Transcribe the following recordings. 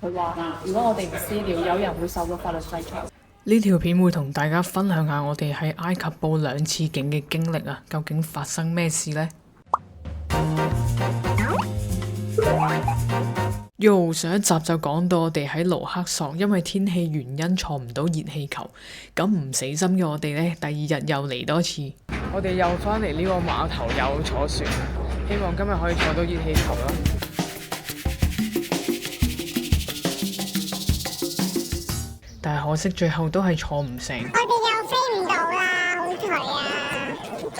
佢話如果我哋唔私了，有人會受到法律制裁。呢條片會同大家分享下我哋喺埃及報2次警嘅經歷啊，究竟發生咩事呢？上一集就講到我哋喺盧克索，因為天氣原因坐唔到熱氣球，咁唔死心嘅我哋呢，第二日又嚟多次。我哋又返嚟呢個碼頭又坐船，希望今日可以坐到熱氣球啦。但係可惜最後都係坐唔成。我哋又飛唔到啦，好頹啊！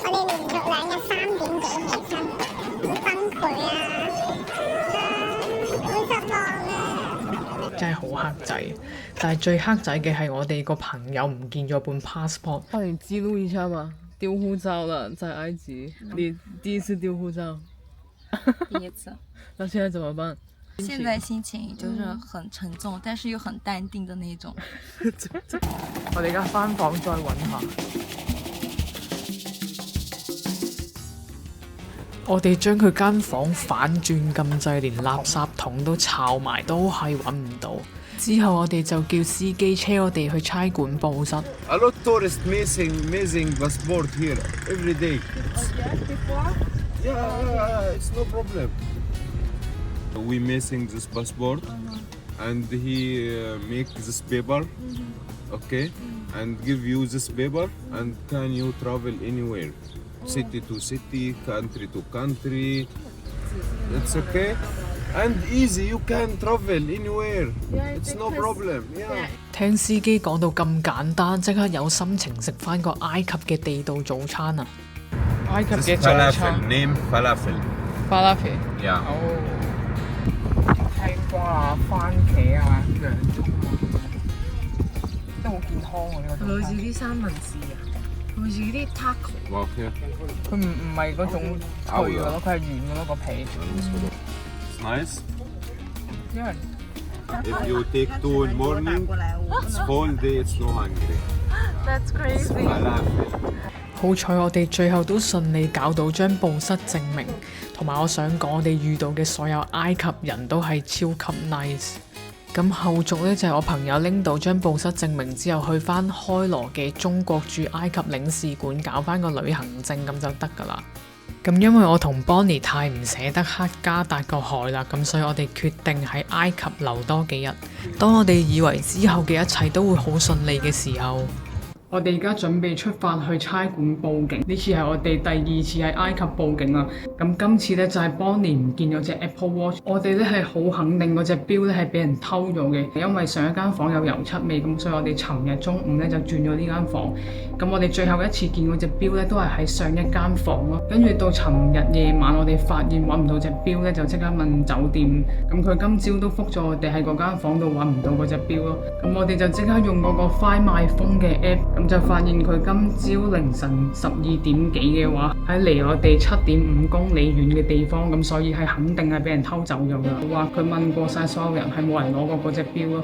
我哋連續2日3點幾起身，好崩潰啊！好失望啊！真係好黑仔，但係最黑仔嘅係我哋個朋友唔見咗本 passport。幫你記錄一下嘛，丟護照了，在埃及，你第一次丟護照？第一次。那現在怎麼辦？現在心情就是很沉重，但是又很淡定的那種。我哋而家返房再揾下。我哋將佢間房反轉咁滯，連垃圾桶都抄埋，都係揾唔到。之後我哋就叫司機車我哋去差館報失。A lot tourists missing passport here every day. Yeah, it's no problem. We missing this passport, and he make this paper, okay, and give you this paper, and can you travel anywhere, city to city, country to country. It's okay, and easy. You can travel anywhere. It's no problem. Yeah. 聽司機講到咁簡單，即刻有心情食返個埃及嘅地道早餐啊！埃及嘅早餐 name falafel. falafel。Yeah. 青瓜啊、番茄啊、洋葱啊，真係好健康喎呢個。係咪好似啲三文治啊？係咪似啲 taco？ Walk here. 佢唔係嗰種脆嘅咯，佢係軟嘅咯個皮。It's nice. Yeah. If you take 2 in morning, it's whole day. It's no hungry. That's crazy. Falafel. 好彩我哋最後都順利搞到張報失證明，同埋我想講我哋遇到嘅所有埃及人都係超級 nice。咁後續呢，就係我朋友拎到張報失證明之後，去返開羅嘅中國駐埃及領事館搞返個旅行證咁就得㗎啦。咁因為我同 Bonnie 太唔捨得克加達個海啦，咁所以我哋決定喺埃及留多幾日。當我哋以為之後嘅一切都會好順利嘅時候，我哋而家準備出發去差館報警，呢次係我哋第2次喺埃及報警啦。咁今次呢，就係 Bonnie 唔見咗隻 Apple Watch， 我哋呢係好肯定嗰隻錶呢係俾人偷咗嘅，因為上一間房有油漆味，咁所以我哋尋日中午呢就轉咗呢間房。咁我哋最後一次見嗰隻錶呢，都係喺上一間房咯。跟住到尋日夜晚，我哋發現揾唔到隻錶呢，就即刻問酒店。咁佢今朝都覆咗我哋喺嗰間房度揾唔到嗰隻錶咯。咁我哋就即刻用嗰個 Find My Phone 嘅 app。咁就發現佢今朝凌晨12點幾嘅話，喺離我哋7.5公里遠嘅地方，咁所以係肯定係俾人偷走咗㗎。話佢問過晒所有人，係冇人攞過嗰隻錶咯。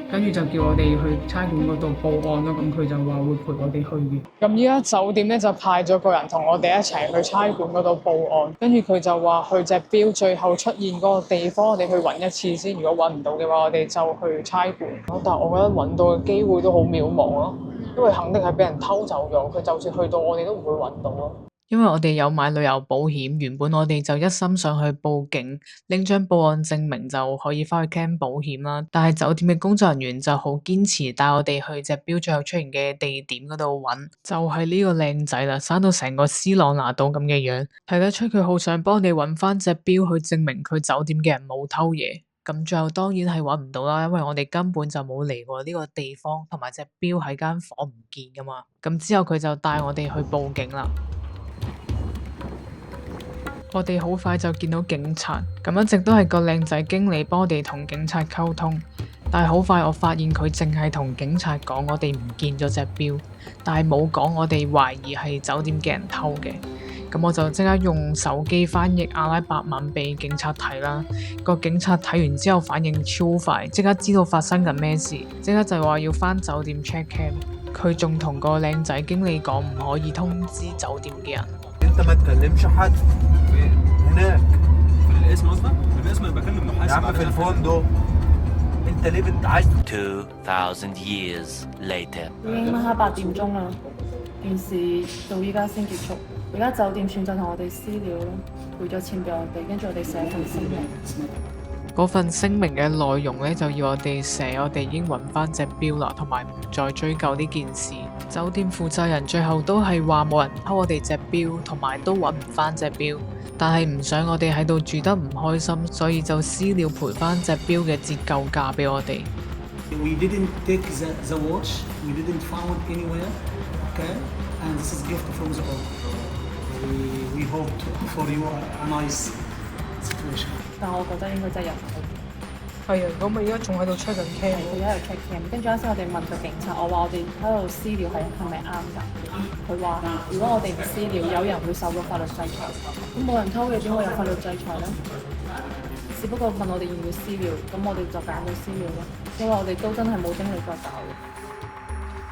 跟住就叫我哋去差館嗰度報案咯。咁佢就話會陪我哋去嘅。咁依家酒店咧就派咗個人同我哋一齊去差館嗰度報案。跟住佢就話去隻錶最後出現嗰個地方，我哋去揾一次先。如果揾唔到嘅話，我哋就去差館。但係我覺得揾到嘅機會都好渺茫咯。因為肯定係俾人偷走咗，佢就算去到我哋都唔會揾到咯。因為我哋有買旅遊保險，原本我哋就一心想去報警，拎張報案證明就可以返去 claim 保險啦。但係酒店嘅工作人員就好堅持帶我哋去隻錶最後出現嘅地點嗰度揾，就係呢個靚仔啦，生到成個斯朗拿島咁嘅樣，睇得出佢好想幫你揾返隻錶去證明佢酒店嘅人冇偷嘢。咁最後當然係揾唔到啦，因為我哋根本就冇嚟過呢個地方，同埋隻錶喺間房唔見噶嘛。咁之後佢就帶我哋去報警啦。我哋好快就見到警察，咁一直都係個靚仔經理幫我哋同警察溝通。但係好快我發現佢淨係同警察講我哋唔見咗隻錶，但係冇講我哋懷疑係酒店嘅人偷嘅。咁我就即刻用手機翻譯阿拉伯文俾警察睇啦。個警察睇完之後反應超快，即刻知道發生緊咩事，即刻就話要翻酒店 check cam。佢仲同個靚仔經理講唔可以通知酒店嘅人。انت ما تكلمش حد هناك في الاسم قصدك؟ في الاسم انا بكلم محاسب يا عم في الفندق انت ليه عايز 2,000 years later. 已經晚黑8點鐘啦，件事到依家先結束。而家酒店選擇同我哋私了咯，匯咗錢俾我哋，跟住我哋寫份聲明。嗰份聲明嘅內容呢，就要我哋寫我哋已經揾翻隻錶啦，同埋唔再追究呢件事。酒店負責人最後都係話冇人偷我哋隻錶，同埋都揾唔翻隻錶，但係唔想我哋喺度住得唔開心，所以就私了賠翻隻錶嘅折舊價俾我哋。We didn't take the watch. We didn't found anywhere. Okay, and this is gift from the owner. We hope for you a nice situation. 但我覺得應該真係有唔好。係啊，咁我而家仲喺度 check 緊 cam。佢喺度 check cam，跟住啱先我哋問個警察，我話我哋喺度私了係咪啱㗎？佢話如果我哋唔私了，有人會受到法律制裁。咁冇人偷嘅點會有法律制裁呢？只不過問我哋要唔要私了，咁我哋就揀咗私了咯，因為我哋都真係冇精力再搞。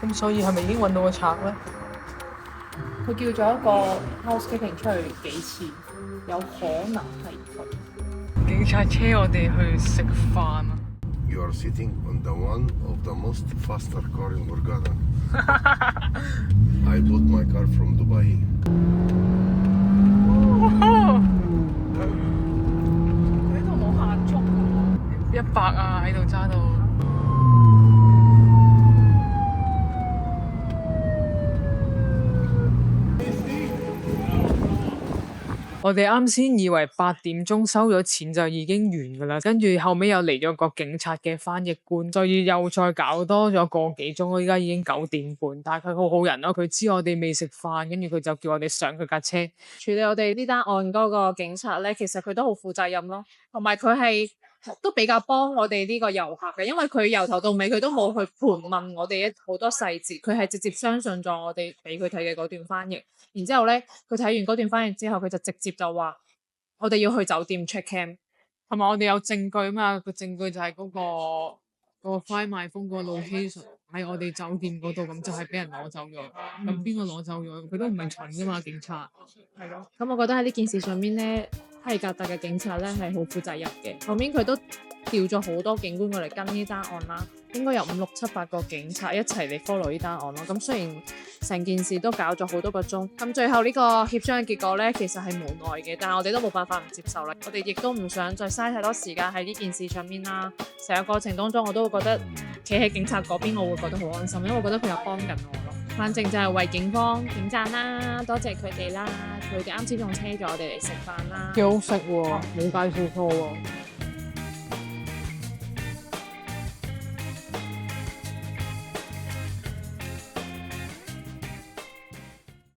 咁所以係咪已經揾到個賊呢？佢叫咗一個 housekeeping 出去幾次，有可能係佢。警察車我哋去食飯啊！ You are sitting on the one of the most faster car in Hurghada. I bought my car from Dubai. 呢度冇限速，100啊喺度揸到。我哋啱先以為8點鐘收咗錢就已經完㗎啦，跟住後尾又嚟咗個警察嘅翻譯官，所以又再搞多咗個幾鐘。我依家已經9點半，但係佢好好人咯，佢知我哋未食飯，跟住佢就叫我哋上佢架車。處理我哋呢單案嗰個警察咧，其實佢都好負責任咯，同埋佢係都比較幫我哋呢個遊客嘅，因為佢由頭到尾佢都冇去盤問我哋好多細節，佢係直接相信咗我哋俾佢睇嘅嗰段翻譯。然之後咧，佢睇完嗰段翻譯之後，佢就直接就話我哋要去酒店 check cam， 同埋我哋有證據啊嘛，個證據就係嗰個 Find My Phone 個 location 喺我哋酒店嗰度，咁就係俾人攞走咗。咁邊個攞走咗？佢都唔係蠢㗎嘛，警察。係咯。咁我覺得喺呢件事上面咧，哈利格達嘅警察咧係好負責任嘅。後面佢都調咗好多警官過嚟跟呢單案啦，應該有5、6、7、8個警察一齊嚟 follow 呢單案咯。咁雖然成件事都搞咗好多個鐘，咁最後呢個協商嘅結果咧，其實係無奈嘅，但係我哋都冇辦法唔接受啦。我哋亦都唔想再嘥太多時間喺呢件事上面啦。成個過程當中，我都會覺得企喺警察嗰邊，我會覺得好安心，因為我覺得佢有幫緊我咯。反正就係為警方點讚啦，多謝佢哋啦，佢哋啱先仲車咗我哋嚟食飯啦。幾好食喎，冇介紹錯喎。